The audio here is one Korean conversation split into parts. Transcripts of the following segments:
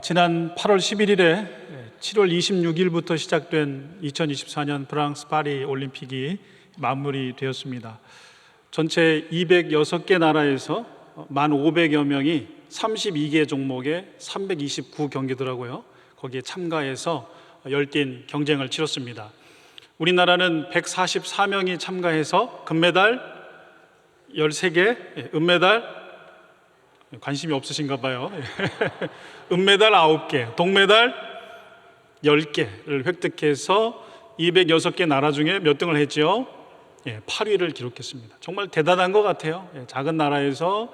지난 8월 11일에 7월 26일부터 시작된 2024년 프랑스 파리 올림픽이 마무리되었습니다. 전체 206개 나라에서 1,500여 명이 32개 종목에 329경기더라고요. 거기에 참가해서 열띤 경쟁을 치렀습니다. 우리나라는 144명이 참가해서 금메달 13개, 은메달 관심이 없으신가 봐요. 은메달 9개, 동메달 10개를 획득해서 206개 나라 중에 몇 등을 했죠? 8위를 기록했습니다. 정말 대단한 것 같아요. 작은 나라에서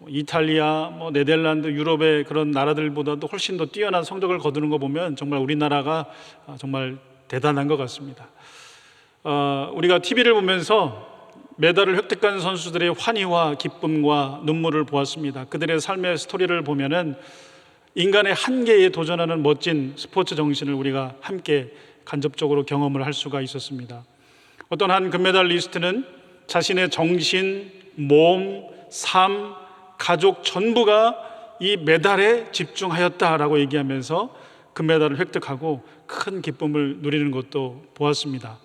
이탈리아, 네덜란드, 유럽의 그런 나라들보다도 훨씬 더 뛰어난 성적을 거두는 거 보면 정말 우리나라가 정말 대단한 것 같습니다. 우리가 TV를 보면서 메달을 획득한 선수들의 환희와 기쁨과 눈물을 보았습니다. 그들의 삶의 스토리를 보면은 인간의 한계에 도전하는 멋진 스포츠 정신을 우리가 함께 간접적으로 경험을 할 수가 있었습니다. 어떤 한 금메달리스트는 자신의 정신, 몸, 삶, 가족 전부가 이 메달에 집중하였다라고 얘기하면서 금메달을 획득하고 큰 기쁨을 누리는 것도 보았습니다.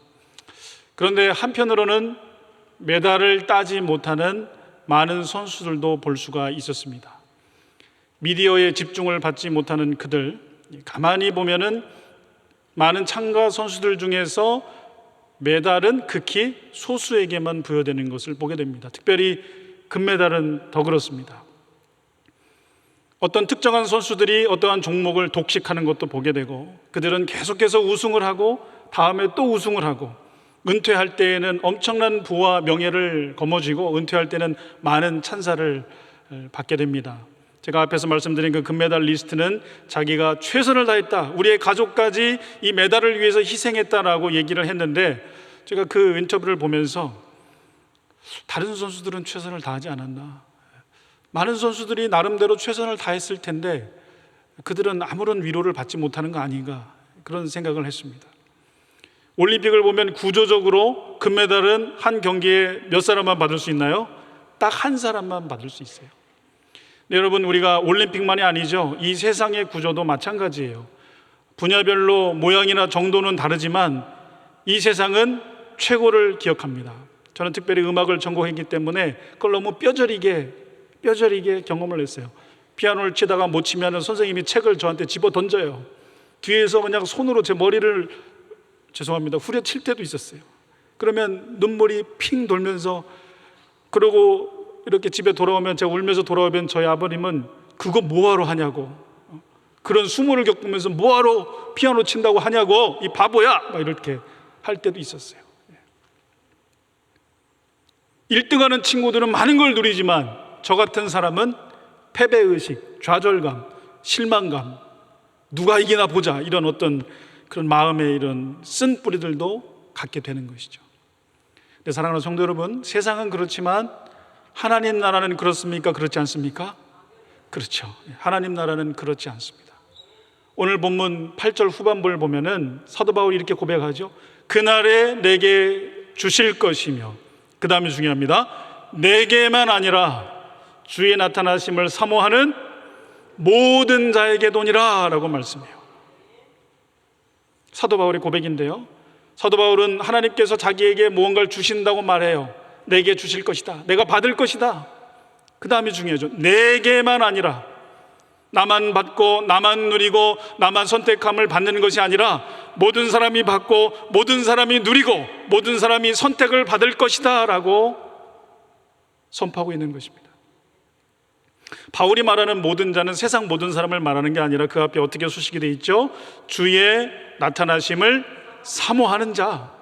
그런데 한편으로는 메달을 따지 못하는 많은 선수들도 볼 수가 있었습니다. 미디어의 집중을 받지 못하는 그들, 가만히 보면은 많은 참가 선수들 중에서 메달은 극히 소수에게만 부여되는 것을 보게 됩니다. 특별히 금메달은 더 그렇습니다. 어떤 특정한 선수들이 어떠한 종목을 독식하는 것도 보게 되고, 그들은 계속해서 우승을 하고 다음에 또 우승을 하고, 은퇴할 때에는 엄청난 부와 명예를 거머쥐고 은퇴할 때는 많은 찬사를 받게 됩니다. 제가 앞에서 말씀드린 그 금메달 리스트는 자기가 최선을 다했다, 우리의 가족까지 이 메달을 위해서 희생했다라고 얘기를 했는데, 제가 그 인터뷰를 보면서 다른 선수들은 최선을 다하지 않았나, 많은 선수들이 나름대로 최선을 다했을 텐데 그들은 아무런 위로를 받지 못하는 거 아닌가, 그런 생각을 했습니다. 올림픽을 보면 구조적으로 금메달은 한 경기에 몇 사람만 받을 수 있나요? 딱 한 사람만 받을 수 있어요. 네, 여러분, 우리가 올림픽만이 아니죠. 이 세상의 구조도 마찬가지예요. 분야별로 모양이나 정도는 다르지만 이 세상은 최고를 기억합니다. 저는 특별히 음악을 전공했기 때문에 그걸 너무 뼈저리게 경험을 했어요. 피아노를 치다가 못 치면 선생님이 책을 저한테 집어 던져요. 뒤에서 그냥 손으로 제 머리를 후려칠 때도 있었어요. 그러면 눈물이 핑 돌면서, 그러고 이렇게 집에 돌아오면, 제가 울면서 돌아오면 저희 아버님은 그거 뭐하러 하냐고, 그런 수모를 겪으면서 뭐하러 피아노 친다고 하냐고, 이 바보야, 막 이렇게 할 때도 있었어요. 1등하는 친구들은 많은 걸 누리지만 저 같은 사람은 패배의식, 좌절감, 실망감, 누가 이기나 보자, 이런 어떤 그런 마음의 이런 쓴 뿌리들도 갖게 되는 것이죠. 네, 사랑하는 성도 여러분, 세상은 그렇지만 하나님 나라는 그렇습니까? 그렇지 않습니까? 그렇죠. 하나님 나라는 그렇지 않습니다. 오늘 본문 8절 후반부를 보면은 사도 바울이 이렇게 고백하죠. 그날에 내게 주실 것이며, 그 다음이 중요합니다. 내게만 아니라 주의 나타나심을 사모하는 모든 자에게도니라 라고 말씀해요. 사도 바울의 고백인데요, 사도 바울은 하나님께서 자기에게 무언가를 주신다고 말해요. 내게 주실 것이다, 내가 받을 것이다. 그 다음이 중요하죠. 내게만 아니라, 나만 받고 나만 누리고 나만 선택함을 받는 것이 아니라 모든 사람이 받고 모든 사람이 누리고 모든 사람이 선택을 받을 것이다 라고 선포하고 있는 것입니다. 바울이 말하는 모든 자는 세상 모든 사람을 말하는 게 아니라 그 앞에 어떻게 수식이 되어 있죠? 주의 나타나심을 사모하는 자.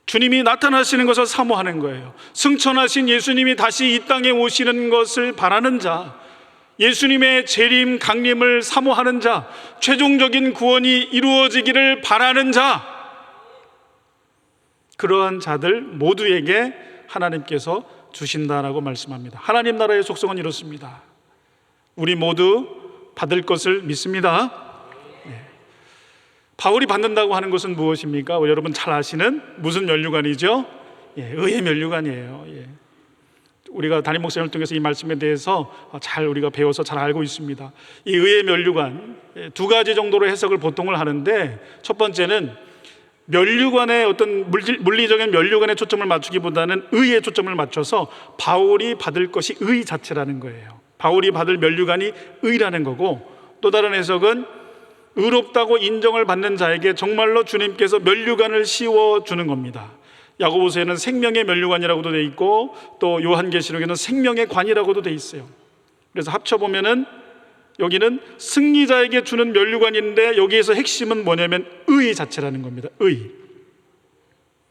주님이 나타나시는 것을 사모하는 거예요. 승천하신 예수님이 다시 이 땅에 오시는 것을 바라는 자, 예수님의 재림 강림을 사모하는 자, 최종적인 구원이 이루어지기를 바라는 자, 그러한 자들 모두에게 하나님께서 주신다라고 말씀합니다. 하나님 나라의 속성은 이렇습니다. 우리 모두 받을 것을 믿습니다. 바울이 받는다고 하는 것은 무엇입니까? 여러분 잘 아시는 무슨 면류관이죠? 의의 면류관이에요. 우리가 담임 목사님을 통해서 이 말씀에 대해서 잘 우리가 배워서 잘 알고 있습니다. 이 의의 면류관 두 가지 정도로 해석을 보통을 하는데, 첫 번째는 면류관의 어떤 물리적인 면류관에 초점을 맞추기보다는 의에 초점을 맞춰서 바울이 받을 것이 의 자체라는 거예요. 바울이 받을 면류관이 의라는 거고, 또 다른 해석은 의롭다고 인정을 받는 자에게 정말로 주님께서 면류관을 씌워주는 겁니다. 야고보서에는 생명의 면류관이라고도 돼 있고, 또 요한계시록에는 생명의 관이라고도 돼 있어요. 그래서 합쳐보면은 여기는 승리자에게 주는 면류관인데, 여기에서 핵심은 뭐냐면 의 자체라는 겁니다. 의.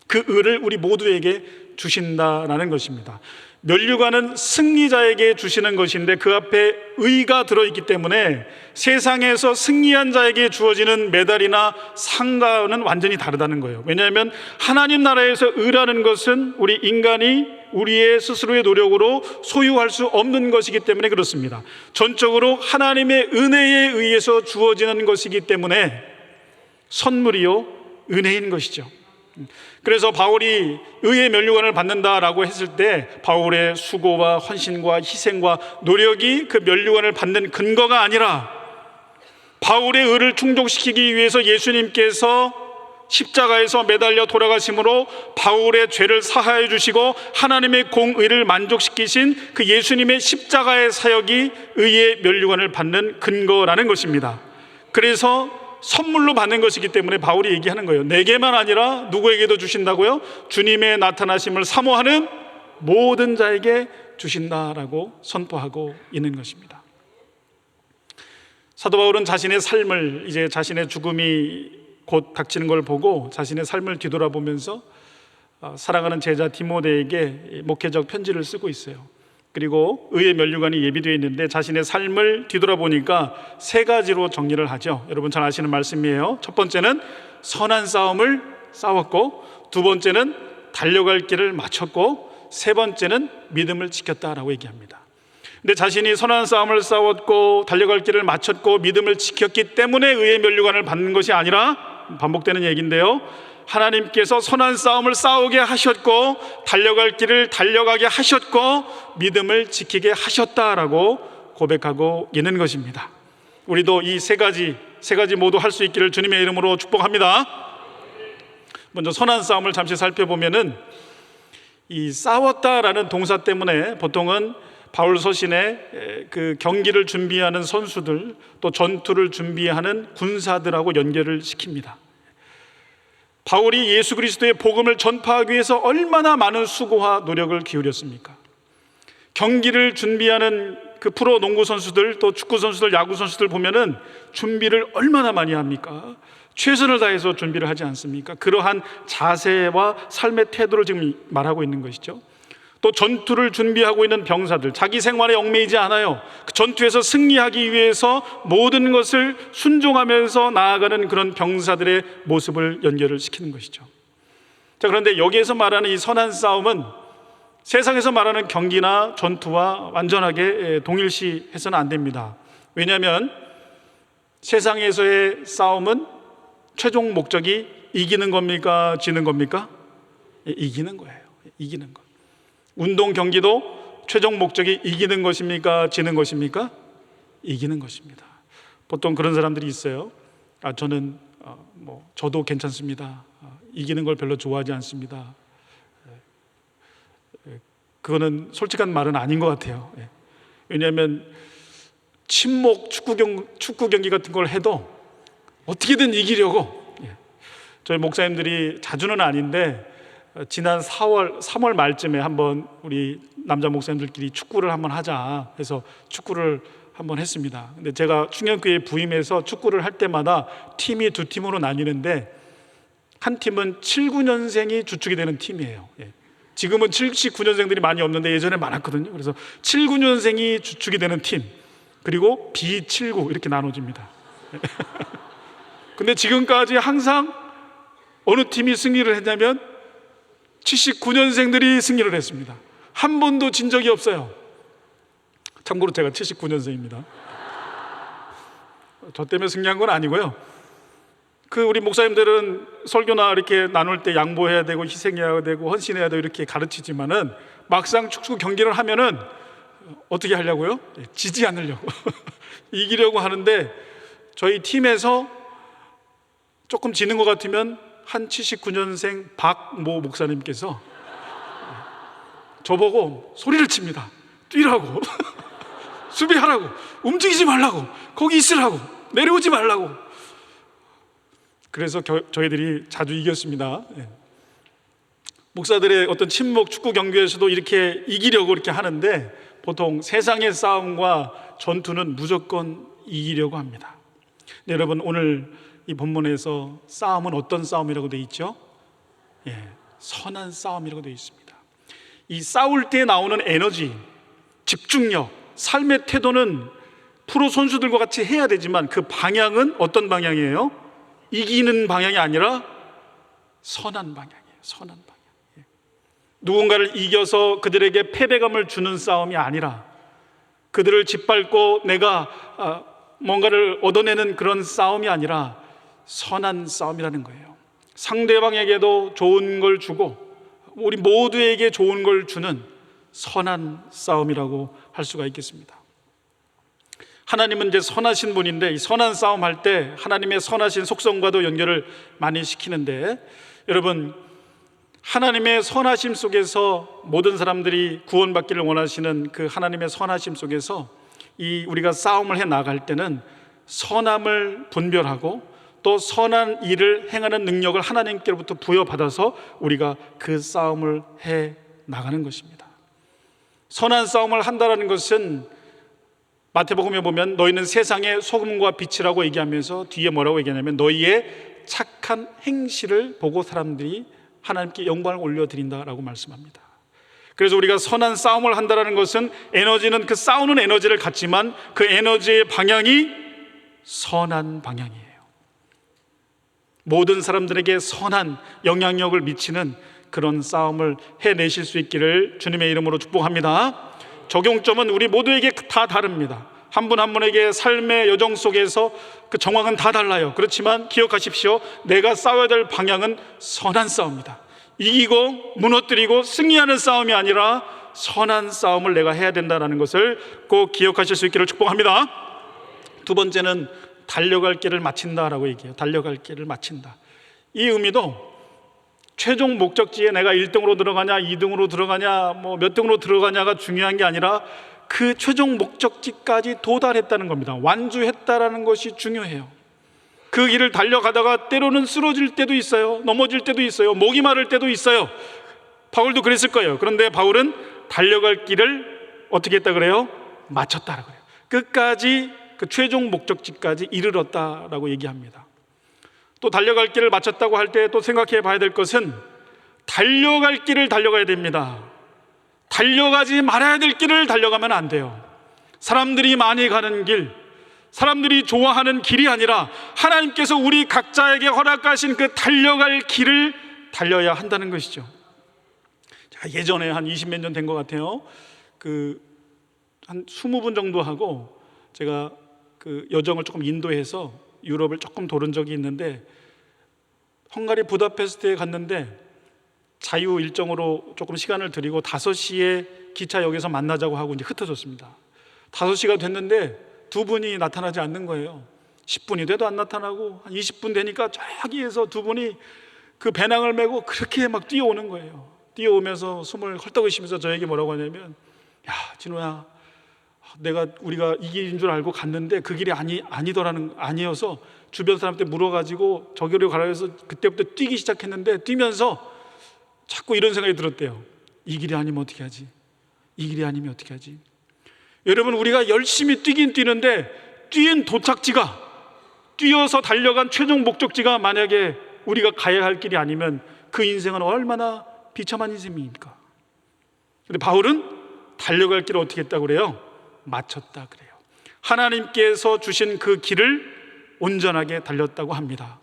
그 의를 우리 모두에게 주신다라는 것입니다. 면류관은 승리자에게 주시는 것인데, 그 앞에 의가 들어있기 때문에 세상에서 승리한 자에게 주어지는 메달이나 상과는 완전히 다르다는 거예요. 왜냐하면 하나님 나라에서 의라는 것은 우리 인간이 우리의 스스로의 노력으로 소유할 수 없는 것이기 때문에 그렇습니다. 전적으로 하나님의 은혜에 의해서 주어지는 것이기 때문에 선물이요 은혜인 것이죠. 그래서 바울이 의의 면류관을 받는다라고 했을 때, 바울의 수고와 헌신과 희생과 노력이 그 면류관을 받는 근거가 아니라, 바울의 의를 충족시키기 위해서 예수님께서 십자가에서 매달려 돌아가심으로 바울의 죄를 사하여 주시고 하나님의 공의를 만족시키신 그 예수님의 십자가의 사역이 의의 면류관을 받는 근거라는 것입니다. 그래서 선물로 받는 것이기 때문에 바울이 얘기하는 거예요. 내게만 아니라 누구에게도 주신다고요? 주님의 나타나심을 사모하는 모든 자에게 주신다라고 선포하고 있는 것입니다. 사도 바울은 자신의 삶을, 이제 자신의 죽음이 곧 닥치는 걸 보고 자신의 삶을 뒤돌아보면서 사랑하는 제자 디모데에게 목회적 편지를 쓰고 있어요. 그리고 의의 면류관이 예비되어 있는데, 자신의 삶을 뒤돌아보니까 세 가지로 정리를 하죠. 여러분 잘 아시는 말씀이에요. 첫 번째는 선한 싸움을 싸웠고, 두 번째는 달려갈 길을 마쳤고, 세 번째는 믿음을 지켰다라고 얘기합니다. 근데 자신이 선한 싸움을 싸웠고 달려갈 길을 마쳤고 믿음을 지켰기 때문에 의의 면류관을 받는 것이 아니라, 반복되는 얘기인데요, 하나님께서 선한 싸움을 싸우게 하셨고 달려갈 길을 달려가게 하셨고 믿음을 지키게 하셨다라고 고백하고 있는 것입니다. 우리도 이 세 가지 모두 할 수 있기를 주님의 이름으로 축복합니다. 먼저 선한 싸움을 잠시 살펴보면은, 이 싸웠다라는 동사 때문에 보통은 바울 서신에 그 경기를 준비하는 선수들, 또 전투를 준비하는 군사들하고 연결을 시킵니다. 바울이 예수 그리스도의 복음을 전파하기 위해서 얼마나 많은 수고와 노력을 기울였습니까? 경기를 준비하는 그 프로 농구 선수들, 또 축구 선수들, 야구 선수들 보면은 준비를 얼마나 많이 합니까? 최선을 다해서 준비를 하지 않습니까? 그러한 자세와 삶의 태도를 지금 말하고 있는 것이죠. 또 전투를 준비하고 있는 병사들, 자기 생활에 얽매이지 않아요. 그 전투에서 승리하기 위해서 모든 것을 순종하면서 나아가는 그런 병사들의 모습을 연결을 시키는 것이죠. 자, 그런데 여기에서 말하는 이 선한 싸움은 세상에서 말하는 경기나 전투와 완전하게 동일시해서는 안 됩니다. 왜냐하면 세상에서의 싸움은 최종 목적이 이기는 겁니까? 지는 겁니까? 이기는 거예요. 이기는 것. 운동 경기도 최종 목적이 이기는 것입니까? 지는 것입니까? 이기는 것입니다. 보통 그런 사람들이 있어요. 저는 저도 괜찮습니다. 이기는 걸 별로 좋아하지 않습니다. 그거는 솔직한 말은 아닌 것 같아요. 왜냐하면 친목 축구 경기 같은 걸 해도 어떻게든 이기려고, 저희 목사님들이 자주는 아닌데 지난 3월 말쯤에 한번 우리 남자 목사님들끼리 축구를 한번 하자 해서 축구를 한번 했습니다. 근데 제가 충격교회에 부임해서 축구를 할 때마다 팀이 두 팀으로 나뉘는데, 한 팀은 79년생이 주축이 되는 팀이에요. 지금은 79년생들이 많이 없는데 예전에 많았거든요. 그래서 79년생이 주축이 되는 팀, 그리고 B79 이렇게 나눠집니다. 근데 지금까지 항상 어느 팀이 승리를 했냐면 79년생들이 승리를 했습니다. 한 번도 진 적이 없어요. 참고로 제가 79년생입니다. 저 때문에 승리한 건 아니고요. 우리 목사님들은 설교나 이렇게 나눌 때 양보해야 되고 희생해야 되고 헌신해야 되고 이렇게 가르치지만은 막상 축구 경기를 하면은 어떻게 하려고요? 지지 않으려고 이기려고 하는데, 저희 팀에서 조금 지는 것 같으면 한 79년생 박모 목사님께서 저보고 소리를 칩니다. 뛰라고 수비하라고, 움직이지 말라고, 거기 있으라고, 내려오지 말라고. 그래서 저희들이 자주 이겼습니다. 목사들의 어떤 친목 축구 경기에서도 이렇게 이기려고 이렇게 하는데, 보통 세상의 싸움과 전투는 무조건 이기려고 합니다. 여러분, 오늘 이 본문에서 싸움은 어떤 싸움이라고 되어 있죠? 선한 싸움이라고 되어 있습니다. 이 싸울 때 나오는 에너지, 집중력, 삶의 태도는 프로 선수들과 같이 해야 되지만, 그 방향은 어떤 방향이에요? 이기는 방향이 아니라 선한 방향이에요. 선한 방향. 누군가를 이겨서 그들에게 패배감을 주는 싸움이 아니라, 그들을 짓밟고 내가 뭔가를 얻어내는 그런 싸움이 아니라 선한 싸움이라는 거예요. 상대방에게도 좋은 걸 주고 우리 모두에게 좋은 걸 주는 선한 싸움이라고 할 수가 있겠습니다. 하나님은 이제 선하신 분인데, 이 선한 싸움 할 때 하나님의 선하신 속성과도 연결을 많이 시키는데, 여러분, 하나님의 선하심 속에서 모든 사람들이 구원받기를 원하시는 그 하나님의 선하심 속에서 이 우리가 싸움을 해 나갈 때는 선함을 분별하고 또 선한 일을 행하는 능력을 하나님께로부터 부여받아서 우리가 그 싸움을 해 나가는 것입니다. 선한 싸움을 한다는 것은 마태복음에 보면 너희는 세상의 소금과 빛이라고 얘기하면서 뒤에 뭐라고 얘기하냐면, 너희의 착한 행실을 보고 사람들이 하나님께 영광을 올려드린다라고 말씀합니다. 그래서 우리가 선한 싸움을 한다는 것은 에너지는 그 싸우는 에너지를 갖지만 그 에너지의 방향이 선한 방향이에요. 모든 사람들에게 선한 영향력을 미치는 그런 싸움을 해내실 수 있기를 주님의 이름으로 축복합니다. 적용점은 우리 모두에게 다 다릅니다. 한 분 한 분에게 삶의 여정 속에서 그 정황은 다 달라요. 그렇지만 기억하십시오. 내가 싸워야 될 방향은 선한 싸움이다. 이기고 무너뜨리고 승리하는 싸움이 아니라 선한 싸움을 내가 해야 된다는 것을 꼭 기억하실 수 있기를 축복합니다. 두 번째는 달려갈 길을 마친다라고 얘기해요. 달려갈 길을 마친다. 이 의미도 최종 목적지에 내가 1등으로 들어가냐 2등으로 들어가냐 몇 등으로 들어가냐가 중요한 게 아니라 그 최종 목적지까지 도달했다는 겁니다. 완주했다라는 것이 중요해요. 그 길을 달려가다가 때로는 쓰러질 때도 있어요. 넘어질 때도 있어요. 목이 마를 때도 있어요. 바울도 그랬을 거예요. 그런데 바울은 달려갈 길을 어떻게 했다 그래요? 마쳤다라고 그래요. 끝까지 그 최종 목적지까지 이르렀다라고 얘기합니다. 또 달려갈 길을 마쳤다고 할 때 또 생각해 봐야 될 것은 달려갈 길을 달려가야 됩니다. 달려가지 말아야 될 길을 달려가면 안 돼요. 사람들이 많이 가는 길, 사람들이 좋아하는 길이 아니라 하나님께서 우리 각자에게 허락하신 그 달려갈 길을 달려야 한다는 것이죠. 제가 예전에 한 20몇 년 된 것 같아요. 한 20분 정도 하고 제가 그 여정을 조금 인도해서 유럽을 조금 도른 적이 있는데, 헝가리 부다페스트에 갔는데 자유 일정으로 조금 시간을 드리고 5시에 기차역에서 만나자고 하고 이제 흩어졌습니다. 5시가 됐는데 두 분이 나타나지 않는 거예요. 10분이 돼도 안 나타나고 한 20분 되니까 저기에서 두 분이 그 배낭을 메고 그렇게 막 뛰어오는 거예요. 뛰어오면서 숨을 헐떡 쉬면서 저에게 뭐라고 하냐면, 야 진호야, 우리가 이 길인 줄 알고 갔는데 그 길이 아니어서 주변 사람한테 물어가지고 저기로 가라 해서 그때부터 뛰기 시작했는데, 뛰면서 자꾸 이런 생각이 들었대요. 이 길이 아니면 어떻게 하지? 이 길이 아니면 어떻게 하지? 여러분, 우리가 열심히 뛰긴 뛰는데 뛴 도착지가, 뛰어서 달려간 최종 목적지가 만약에 우리가 가야 할 길이 아니면 그 인생은 얼마나 비참한 인생입니까? 근데 바울은 달려갈 길을 어떻게 했다고 그래요? 마쳤다 그래요. 하나님께서 주신 그 길을 온전하게 달렸다고 합니다.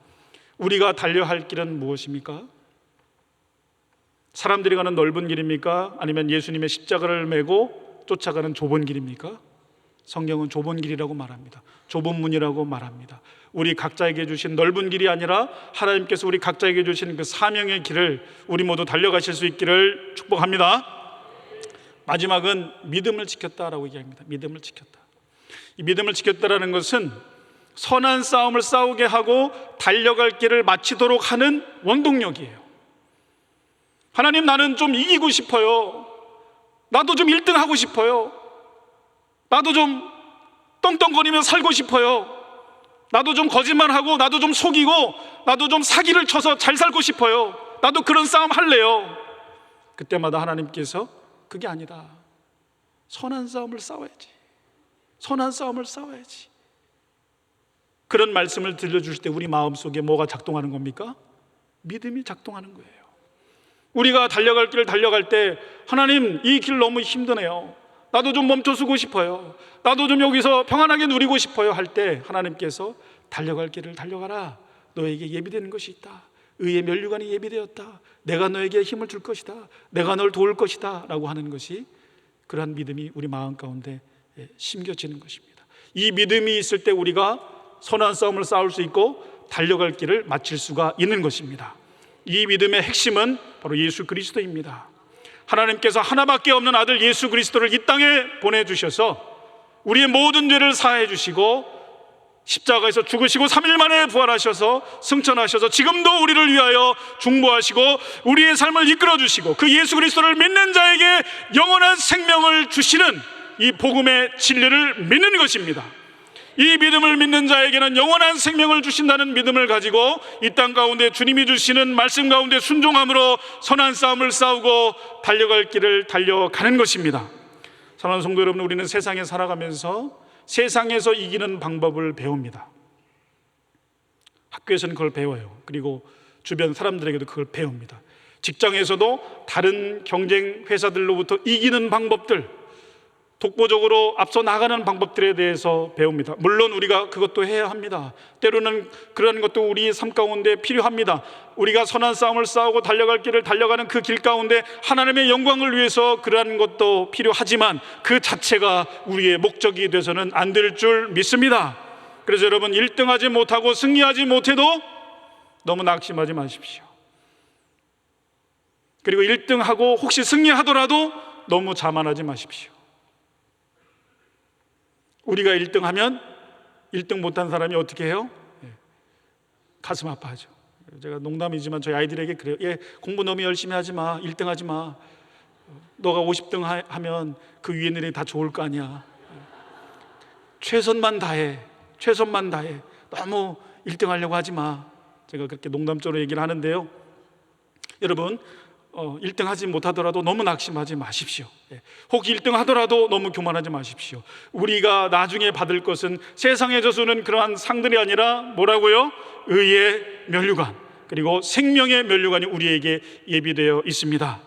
우리가 달려야 할 길은 무엇입니까? 사람들이 가는 넓은 길입니까? 아니면 예수님의 십자가를 메고 쫓아가는 좁은 길입니까? 성경은 좁은 길이라고 말합니다. 좁은 문이라고 말합니다. 우리 각자에게 주신 넓은 길이 아니라 하나님께서 우리 각자에게 주신 그 사명의 길을 우리 모두 달려가실 수 있기를 축복합니다. 마지막은 믿음을 지켰다라고 얘기합니다. 믿음을 지켰다. 이 믿음을 지켰다라는 것은 선한 싸움을 싸우게 하고 달려갈 길을 마치도록 하는 원동력이에요. 하나님, 나는 좀 이기고 싶어요. 나도 좀 1등 하고 싶어요. 나도 좀 떵떵거리며 살고 싶어요. 나도 좀 거짓말하고, 나도 좀 속이고, 나도 좀 사기를 쳐서 잘 살고 싶어요. 나도 그런 싸움 할래요. 그때마다 하나님께서 그게 아니다. 선한 싸움을 싸워야지. 선한 싸움을 싸워야지. 그런 말씀을 들려주실 때 우리 마음속에 뭐가 작동하는 겁니까? 믿음이 작동하는 거예요. 우리가 달려갈 길을 달려갈 때, 하나님, 이 길 너무 힘드네요. 나도 좀 멈춰서고 싶어요. 나도 좀 여기서 평안하게 누리고 싶어요 할 때 하나님께서 달려갈 길을 달려가라. 너에게 예비되는 것이 있다. 의의 면류관이 예비되었다. 내가 너에게 힘을 줄 것이다. 내가 널 도울 것이다 라고 하는 것이, 그러한 믿음이 우리 마음 가운데 심겨지는 것입니다. 이 믿음이 있을 때 우리가 선한 싸움을 싸울 수 있고 달려갈 길을 마칠 수가 있는 것입니다. 이 믿음의 핵심은 바로 예수 그리스도입니다. 하나님께서 하나밖에 없는 아들 예수 그리스도를 이 땅에 보내주셔서 우리의 모든 죄를 사해 주시고 십자가에서 죽으시고 3일 만에 부활하셔서 승천하셔서 지금도 우리를 위하여 중보하시고 우리의 삶을 이끌어 주시고 그 예수 그리스도를 믿는 자에게 영원한 생명을 주시는 이 복음의 진리를 믿는 것입니다. 이 믿음을 믿는 자에게는 영원한 생명을 주신다는 믿음을 가지고 이 땅 가운데 주님이 주시는 말씀 가운데 순종함으로 선한 싸움을 싸우고 달려갈 길을 달려가는 것입니다. 사랑하는 성도 여러분, 우리는 세상에 살아가면서 세상에서 이기는 방법을 배웁니다. 학교에서는 그걸 배워요. 그리고 주변 사람들에게도 그걸 배웁니다. 직장에서도 다른 경쟁 회사들로부터 이기는 방법들, 독보적으로 앞서 나가는 방법들에 대해서 배웁니다. 물론 우리가 그것도 해야 합니다. 때로는 그런 것도 우리 삶 가운데 필요합니다. 우리가 선한 싸움을 싸우고 달려갈 길을 달려가는 그 길 가운데 하나님의 영광을 위해서 그러한 것도 필요하지만 그 자체가 우리의 목적이 돼서는 안 될 줄 믿습니다. 그래서 여러분, 1등하지 못하고 승리하지 못해도 너무 낙심하지 마십시오. 그리고 1등하고 혹시 승리하더라도 너무 자만하지 마십시오. 우리가 1등하면 1등 못한 사람이 어떻게 해요? 가슴 아파하죠. 제가 농담이지만 저희 아이들에게 그래요. 공부 너무 열심히 하지 마. 1등 하지 마. 너가 50등 하면 그 위에 있는 애들이 다 좋을 거 아니야. 최선만 다해. 최선만 다해. 너무 1등 하려고 하지 마. 제가 그렇게 농담적으로 얘기를 하는데요. 여러분, 1등 하지 못하더라도 너무 낙심하지 마십시오. 혹 1등 하더라도 너무 교만하지 마십시오. 우리가 나중에 받을 것은 세상에서 주는 그러한 상들이 아니라 뭐라고요? 의의 면류관, 그리고 생명의 면류관이 우리에게 예비되어 있습니다.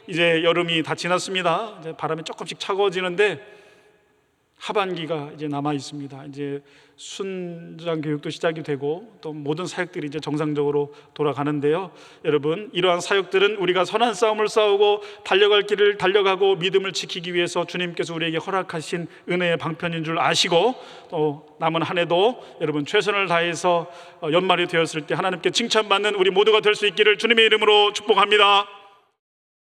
이제 여름이 다 지났습니다. 이제 바람이 조금씩 차가워지는데 하반기가 이제 남아 있습니다. 이제 순장 교육도 시작이 되고 또 모든 사역들이 이제 정상적으로 돌아가는데요. 여러분, 이러한 사역들은 우리가 선한 싸움을 싸우고 달려갈 길을 달려가고 믿음을 지키기 위해서 주님께서 우리에게 허락하신 은혜의 방편인 줄 아시고, 또 남은 한 해도 여러분 최선을 다해서 연말이 되었을 때 하나님께 칭찬받는 우리 모두가 될 수 있기를 주님의 이름으로 축복합니다.